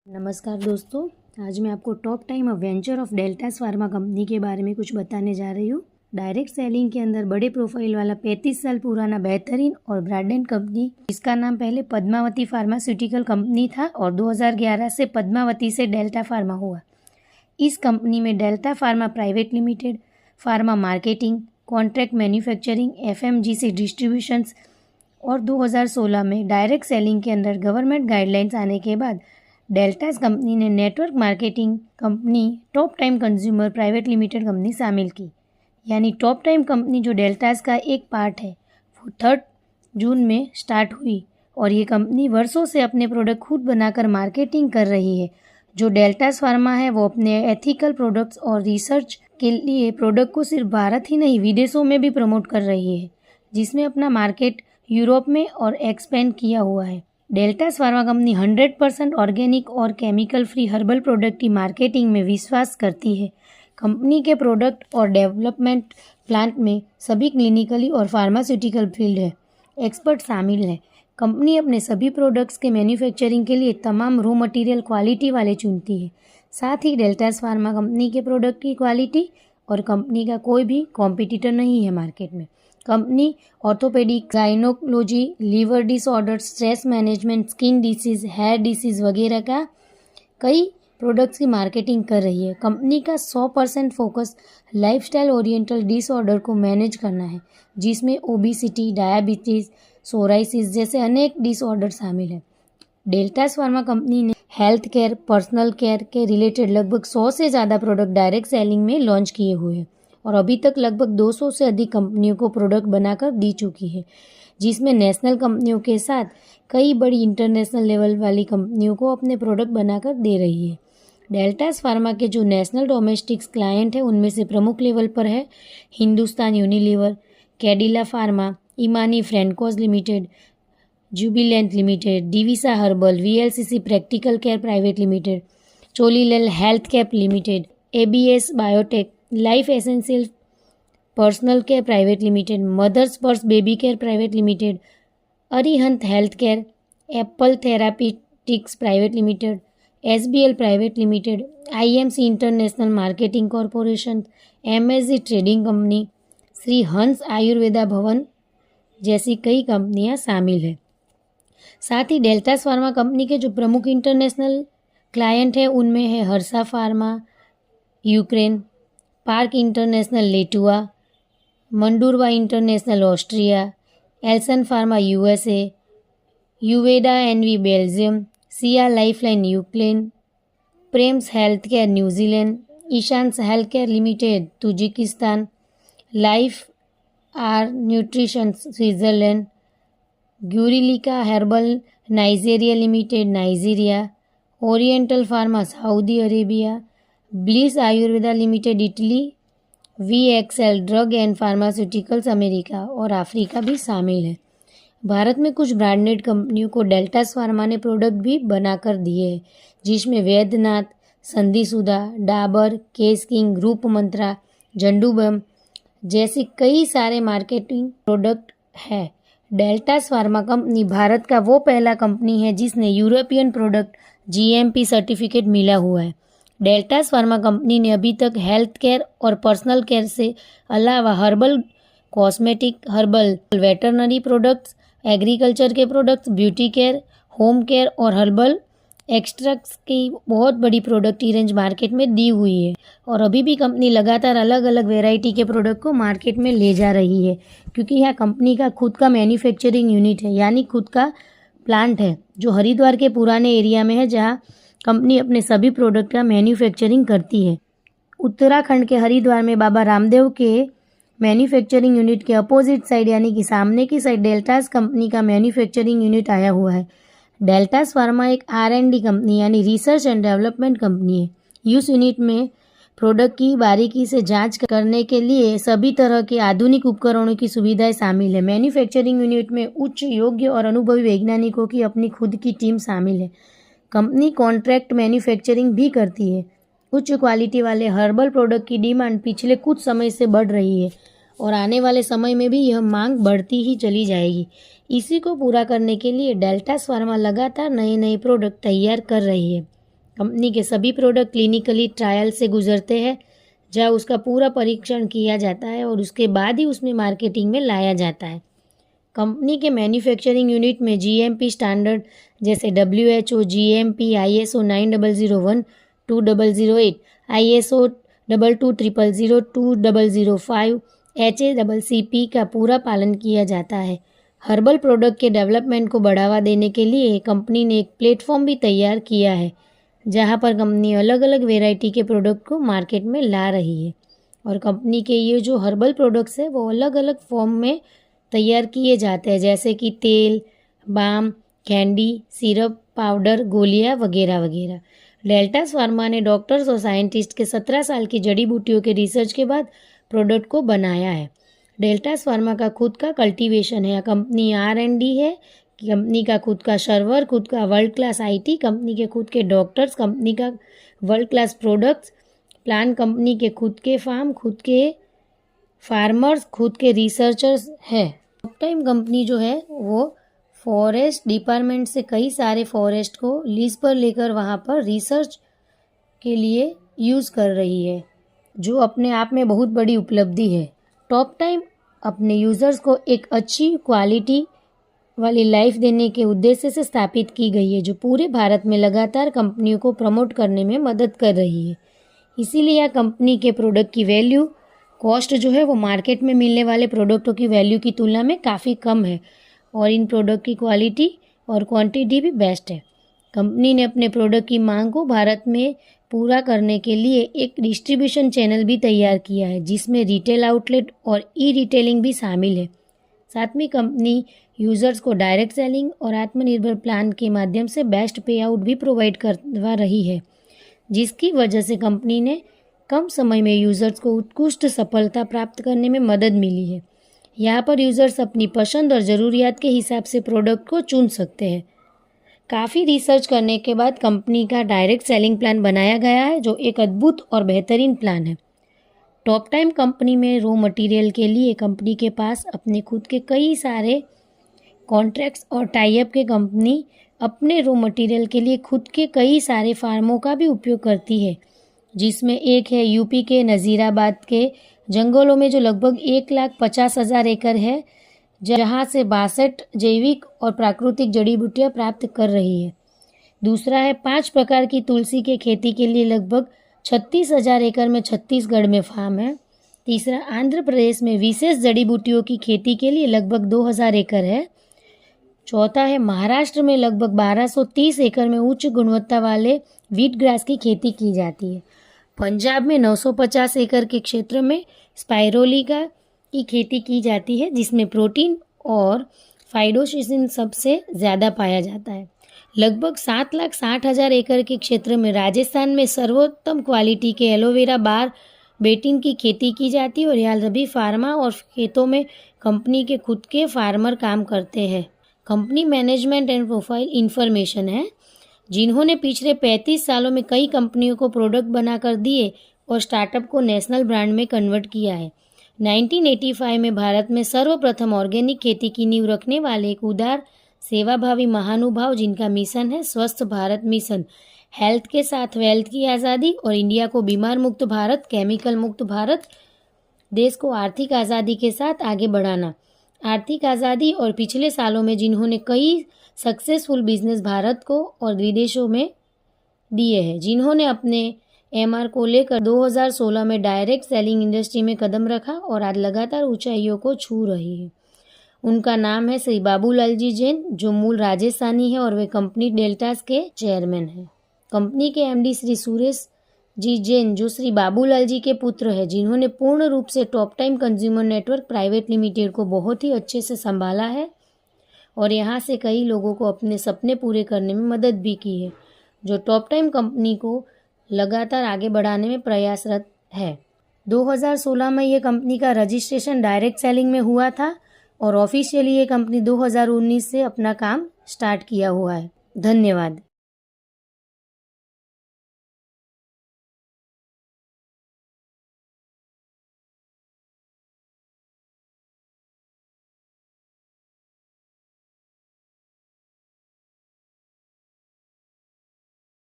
नमस्कार दोस्तों, आज मैं आपको top time venture of deltas pharma company के बारे में कुछ बताने जा रही हूँ। डायरेक्ट सेलिंग के अंदर बड़े प्रोफाइल वाला 35 साल पुराना बेहतरीन और ब्रांडेड कंपनी, इसका नाम पहले पद्मावती फार्मास्यूटिकल कंपनी था और 2011 से पद्मावती से डेल्टा फार्मा हुआ। इस कंपनी में delta pharma private limited, pharma marketing, contract manufacturing, FMGC distributions और 2016 में डायरेक्ट सेलिंग के अंदर गवर्नमेंट गाइडलाइंस आने के बाद डेल्टास कंपनी ने network marketing company top time consumer private limited company शामिल की। यानी टॉप टाइम कंपनी जो डेल्टास का एक पार्ट है वो 3 जून में स्टार्ट हुई और ये कंपनी वर्षों से अपने प्रोडक्ट खुद बनाकर मार्केटिंग कर रही है। जो डेल्टास फार्मा है वो अपने एथिकल प्रोडक्ट्स और रिसर्च के लिए प्रोडक्ट को सिर्फ भारत ही नहीं विदेशों में भी प्रमोट कर रही है, जिसमें अपना मार्केट यूरोप में और एक्सपेंड किया हुआ है। डेल्टास फार्मा कंपनी 100% ऑर्गेनिक और केमिकल फ्री हर्बल प्रोडक्ट की मार्केटिंग में विश्वास करती है। कंपनी के प्रोडक्ट और डेवलपमेंट प्लांट में सभी क्लिनिकली और फार्मास्यूटिकल फील्ड है एक्सपर्ट शामिल हैं। कंपनी अपने सभी प्रोडक्ट्स के मैन्युफैक्चरिंग के लिए तमाम रॉ मटेरियल क्वालिटी वाले चुनती है। साथ ही डेल्टास फार्मा कंपनी के प्रोडक्ट की क्वालिटी और कंपनी का कोई भी कॉम्पिटिटर नहीं है मार्केट में। Company orthopaedic, gynaecology, liver disorder, stress management, skin disease, hair disease वगैरह का कई प्रोडक्ट्स की मार्केटिंग कर रही है। कंपनी का 100% फोकस लाइफस्टाइल ओरिएंटल डिसऑर्डर को मैनेज करना है, जिसमें ओबेसिटी, डायबिटीज़, सोराइसिस जैसे अनेक डिसऑर्डर शामिल हैं। डेल्टास फार्मा कंपनी ने हेल्थ केयर, पर्सनल केयर के रिलेटेड लगभग 100 से ज़्यादा प्रोडक्ट डायरेक्ट सेलिंग में लॉन्च किए हुए हैं और अभी तक लगभग 200 से अधिक कंपनियों को प्रोडक्ट बनाकर दी चुकी है, जिसमें नेशनल कंपनियों के साथ कई बड़ी इंटरनेशनल लेवल वाली कंपनियों को अपने प्रोडक्ट बनाकर दे रही है। डेल्टास फार्मा के जो नेशनल डोमेस्टिक क्लाइंट है उनमें से प्रमुख लेवल पर है हिंदुस्तान यूनिलीवर, कैडिला फार्मा, इमानी फ्रेंडकोस limited, Jubilant limited, Divisa herbal, VLCC practical care private limited, Cholilal health cap limited, ABS biotech, life essential personal care private limited, mothers purse baby care private limited, Arihant health care, apple therapeutics private limited, SBL private limited, IMC international marketing corporation, MSG trading company, Shri Hans Ayurveda भवन जैसी कई कंपनियां शामिल हैं। साथ ही Deltas pharma company के जो प्रमुख इंटरनेशनल क्लाइंट हैं उनमें है Harsha pharma Ukraine, park international लेटुआ, मंडुरवा international Austria, Elson pharma USA, यूवेडा NV बेल्जियम, सिया लाइफलाइन यूक्रेन, प्रेम्स हेल्थ केयर न्यूजीलैंड, ईशांस हेल्थ केयर लिमिटेड तुर्किस्तान, लाइफ आर न्यूट्रिशन स्विट्जरलैंड, ग्यूरिलिका herbal Nigeria limited Nigeria, oriental pharma Saudi Arabia, bliss Ayurveda limited Italy, VXL drug and pharmaceuticals America और Africa भी शामिल है। भारत में कुछ ब्रांडेड कंपनियों को डेल्टास फार्मा ने प्रोडक्ट भी बनाकर दिए हैं, जिसमें वैद्यनाथ, संधिसुधा, डाबर, केस किंग, रूप मंत्रा, झंडूबम जैसी कई सारे मार्केटिंग प्रोडक्ट है। डेल्टास फार्मा कंपनी भारत का वो पहला कंपनी है जिसने यूरोपियन प्रोडक्ट GMP सर्टिफिकेट मिला हुआ है। डेल्टास फार्मा कंपनी ने अभी तक हेल्थ केयर और पर्सनल केयर से अलावा herbal, cosmetic, herbal, veterinary products, agriculture के products, beauty care, home care और हर्बल एक्सट्रैक्ट्स की बहुत बड़ी प्रोडक्ट रेंज मार्केट में दी हुई है और अभी भी कंपनी लगातार अलग अलग वैरायटी के प्रोडक्ट को मार्केट में ले जा रही है, क्योंकि यह कंपनी का खुद का मैन्युफैक्चरिंग यूनिट है, यानी खुद का प्लांट है जो हरिद्वार के पुराने एरिया में है, जहाँ कंपनी अपने सभी प्रोडक्ट का मैन्युफैक्चरिंग करती है। उत्तराखंड के हरिद्वार में बाबा रामदेव के मैन्युफैक्चरिंग यूनिट के अपोजिट साइड यानी कि सामने की साइड डेल्टास कंपनी का मैन्युफैक्चरिंग यूनिट आया हुआ है। डेल्टास फार्मा एक R&D कंपनी यानी रिसर्च एंड डेवलपमेंट कंपनी है। इस यूनिट में प्रोडक्ट की बारीकी से जांच करने के लिए सभी तरह के आधुनिक उपकरणों की सुविधाएं शामिल है। मैन्युफैक्चरिंग यूनिट में उच्च योग्य और अनुभवी वैज्ञानिकों की अपनी खुद की टीम शामिल है। कंपनी कॉन्ट्रैक्ट मैन्युफैक्चरिंग भी करती है। उच्च क्वालिटी वाले हर्बल प्रोडक्ट की डिमांड पिछले कुछ समय से बढ़ रही है और आने वाले समय में भी यह मांग बढ़ती ही चली जाएगी। इसी को पूरा करने के लिए डेल्टास फार्मा लगातार नए नए प्रोडक्ट तैयार कर रही है। कंपनी के सभी प्रोडक्ट क्लिनिकली ट्रायल से गुजरते हैं, जहाँ उसका पूरा परीक्षण किया जाता है और उसके बाद ही उसमें मार्केटिंग में लाया जाता है। कंपनी के मैन्युफैक्चरिंग यूनिट में जीएमपी स्टैंडर्ड जैसे WHO, GMP, ISO 9001, 2008, ISO 22000, 2005, HACCP का पूरा पालन किया जाता है। हर्बल प्रोडक्ट के डेवलपमेंट को बढ़ावा देने के लिए कंपनी ने एक प्लेटफॉर्म भी तैयार किया है, जहां पर कंपनी अलग अलग वैरायटी के प्रोडक्ट को मार्केट में ला रही है। और कंपनी के ये जो हर्बल प्रोडक्ट्स है वो अलग अलग फॉर्म में तैयार किए जाते हैं, जैसे कि तेल, बाम, कैंडी, सिरप, पाउडर, गोलियां वगैरह वगैरह। डेल्टास फार्मा ने डॉक्टर्स और साइंटिस्ट के 17 साल की जड़ी बूटियों के रिसर्च के बाद प्रोडक्ट को बनाया है। डेल्टास फार्मा का खुद का कल्टीवेशन है, कंपनी R&D है, कंपनी का खुद का सर्वर, खुद का वर्ल्ड क्लास IT, कंपनी के खुद के डॉक्टर्स, कंपनी का world class products plan, company के खुद के फार्म, खुद के फार्मर्स, खुद के रिसर्चर्स है। टॉप टाइम कंपनी जो है वो फॉरेस्ट डिपार्टमेंट से कई सारे फॉरेस्ट को लीज पर लेकर वहाँ पर रिसर्च के लिए यूज़ कर रही है, जो अपने आप में बहुत बड़ी उपलब्धि है। टॉप टाइम अपने यूज़र्स को एक अच्छी क्वालिटी वाली लाइफ देने के उद्देश्य से स्थापित की गई है, जो पूरे भारत में लगातार कंपनियों को प्रमोट करने में मदद कर रही है। इसीलिए यह कंपनी के प्रोडक्ट की वैल्यू कॉस्ट जो है वो मार्केट में मिलने वाले प्रोडक्टों की वैल्यू की तुलना में काफ़ी कम है, और इन प्रोडक्ट की क्वालिटी और क्वांटिटी भी बेस्ट है। कंपनी ने अपने प्रोडक्ट की मांग को भारत में पूरा करने के लिए एक डिस्ट्रीब्यूशन चैनल भी तैयार किया है, जिसमें रिटेल आउटलेट और ई-रिटेलिंग भी शामिल है। साथ में कंपनी यूज़र्स को डायरेक्ट सेलिंग और आत्मनिर्भर प्लान के माध्यम से बेस्ट पे आउट भी प्रोवाइड करवा रही है, जिसकी वजह से कंपनी ने कम समय में यूज़र्स को उत्कृष्ट सफलता प्राप्त करने में मदद मिली है। यहाँ पर यूज़र्स अपनी पसंद और ज़रूरियात के हिसाब से प्रोडक्ट को चुन सकते हैं। काफ़ी रिसर्च करने के बाद कंपनी का डायरेक्ट सेलिंग प्लान बनाया गया है, जो एक अद्भुत और बेहतरीन प्लान है। टॉप टाइम कंपनी में रॉ मटेरियल के लिए कंपनी के पास अपने खुद के कई सारे कॉन्ट्रैक्ट्स और टाई अप के कंपनी अपने रॉ मटेरियल के लिए खुद के कई सारे फार्मों का भी उपयोग करती है, जिसमें एक है यूपी के नज़ीराबाद के जंगलों में जो लगभग 1,50,000 एकड़ है, जहाँ से 62 जैविक और प्राकृतिक जड़ी बूटियाँ प्राप्त कर रही है। दूसरा है 5 प्रकार की तुलसी के खेती के लिए लगभग 36,000 एकड़ में छत्तीसगढ़ में फार्म है। तीसरा आंध्र प्रदेश में विशेष जड़ी बूटियों की खेती के लिए लगभग 2,000 एकड़ है। चौथा है महाराष्ट्र में लगभग 1230 एकड़ में उच्च गुणवत्ता वाले व्हीट ग्रास की खेती की जाती है। पंजाब में 950 एकड़ के क्षेत्र में स्पाइरोलिका की खेती की जाती है, जिसमें प्रोटीन और फाइटोसिसिन सबसे ज़्यादा पाया जाता है। लगभग 7,60,000 एकड़ के क्षेत्र में राजस्थान में सर्वोत्तम क्वालिटी के एलोवेरा बार बेटिन की खेती की जाती है, और यहाँ सभी फार्मा और खेतों में कंपनी के खुद के फार्मर काम करते हैं। Company management and profile information है, जिन्होंने पिछले 35 सालों में कई कंपनियों को प्रोडक्ट बनाकर दिए और स्टार्टअप को नेशनल ब्रांड में कन्वर्ट किया है। 1985 में भारत में सर्वप्रथम ऑर्गेनिक खेती की नींव रखने वाले एक उदार सेवाभावी महानुभाव, जिनका मिशन है स्वस्थ भारत मिशन, हेल्थ के साथ वेल्थ की आज़ादी और इंडिया को बीमार मुक्त भारत, केमिकल मुक्त भारत, देश को आर्थिक आज़ादी के साथ आगे बढ़ाना। आर्थिक आज़ादी और पिछले सालों में जिन्होंने कई सक्सेसफुल बिजनेस भारत को और विदेशों में दिए हैं, जिन्होंने अपने MR को लेकर 2016 में डायरेक्ट सेलिंग इंडस्ट्री में कदम रखा और आज लगातार ऊंचाइयों को छू रही है। उनका नाम है श्री बाबूलाल जी जैन, जो मूल राजस्थानी है और वे कंपनी डेल्टास के चेयरमैन हैं। कंपनी के MD श्री सुरेश जी जैन, जो श्री बाबूलाल जी के पुत्र है, जिन्होंने पूर्ण रूप से top time consumer network private limited को बहुत ही अच्छे से संभाला है और यहाँ से कई लोगों को अपने सपने पूरे करने में मदद भी की है, जो टॉप टाइम कंपनी को लगातार आगे बढ़ाने में प्रयासरत है। 2016 में ये कंपनी का रजिस्ट्रेशन डायरेक्ट सेलिंग में हुआ था और ऑफिशियली ये कंपनी 2019 से अपना काम स्टार्ट किया हुआ है। धन्यवाद।